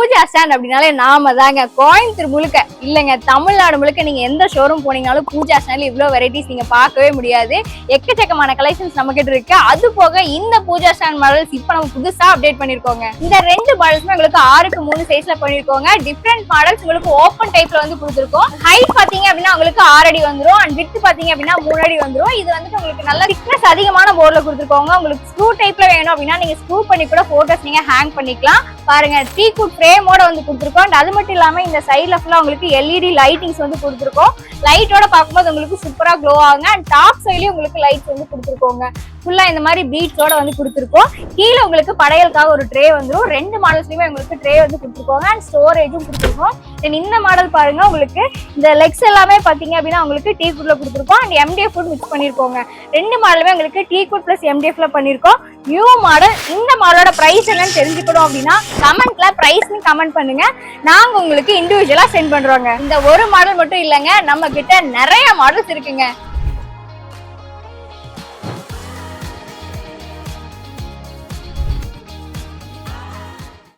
Pooja stand அப்படின்னாலே நாம தாங்க. கோயம்புத்தூர் முழுக்க இல்லைங்க, தமிழ்நாடு முழுக்க நீங்க எந்த ஷோரூம் போனீங்கனாலும் பூஜா ஸ்டாண்ட்ல இவ்வளவு வெரைட்டிஸ் நீங்க பார்க்கவே முடியாது. எக்கச்சக்கமான கலெக்ஷன்ஸ் நம்ம கிட்ட இருக்கு. அது போக இந்த பூஜா ஸ்டாண்ட் மாடல்ஸ் இப்ப நம்ம புதுசா அப்டேட் பண்ணிருக்கோங்க. இந்த ரெண்டு மாடல்ஸுமே உங்களுக்கு 6க்கு 3 சைஸ்ல பண்ணிருக்கோங்க. டிஃபரெண்ட் மாடல்ஸ் உங்களுக்கு ஓப்பன் டைப்ல வந்து கொடுத்துருக்கோம். ஹைட் பாத்தீங்க அப்படின்னா உங்களுக்கு 6 அடி வந்துரும். அண்ட் வித் பாத்தீங்க அப்படின்னா 3 அடி வந்துரும். இது வந்துட்டு உங்களுக்கு நல்ல திக்னஸ் அதிகமான போர்ட்ல கொடுத்துருக்கோங்க. உங்களுக்கு ஸ்க்ரூ டைப்ல வேணும் அப்படின்னா நீங்க ஸ்க்ரூ பண்ணி கூட போட்டோஸ் நீங்க ஹேங் பண்ணிக்கலாம். பாருங்க, டீக்குட் ஃப்ரேமோட வந்து கொடுத்துருக்கோம். அது மட்டும் இல்லாம இந்த சைட்ல ஃபுல்லா உங்களுக்கு எல்இடி லைட்டிங்ஸ் வந்து கொடுத்துருக்கோம். லைட்டோட பார்க்கும்போது உங்களுக்கு சூப்பரா க்ளோ ஆகுங்க. அண்ட் டாப் சைட்லயும் உங்களுக்கு லைட்ஸ் வந்து கொடுத்துருக்கோங்க. ஃபுல்லா இந்த மாதிரி பீட்ஸோட வந்து கொடுத்துருக்கோம். கீழே உங்களுக்கு படையலுக்காக ஒரு ட்ரே வந்துடும். ரெண்டு மாடல்ஸ்லயுமே உங்களுக்கு ட்ரே வந்து கொடுத்துருக்கோங்க. அண்ட் ஸ்டோரேஜும் கொடுத்துருக்கோம். தென் இந்த மாடல் பாருங்க, உங்களுக்கு இந்த லெக்ஸ் எல்லாமே பாத்தீங்க அப்படின்னா உங்களுக்கு டீக்குட்ல கொடுத்துருக்கோம். அண்ட் எம்டிஎஃப் மிக்ஸ் பண்ணிருக்கோங்க. ரெண்டு மாடலுமே உங்களுக்கு டீக்குட் பிளஸ் எம்டிஎஃப்ல பண்ணிருக்கோம். New model. இந்த மாடலோட பிரைஸ் என்னன்னு தெரிஞ்சுக்கணும் அப்படின்னா கமெண்ட்ல பிரைஸ்னு கமெண்ட் பண்ணுங்க. நாங்க உங்களுக்கு இண்டிவிஜுவலா சென்ட் பண்றோங்க. இந்த ஒரு மாடல் மட்டும் இல்லைங்க, நம்ம கிட்ட நிறைய மாடல்ஸ் இருக்குங்க.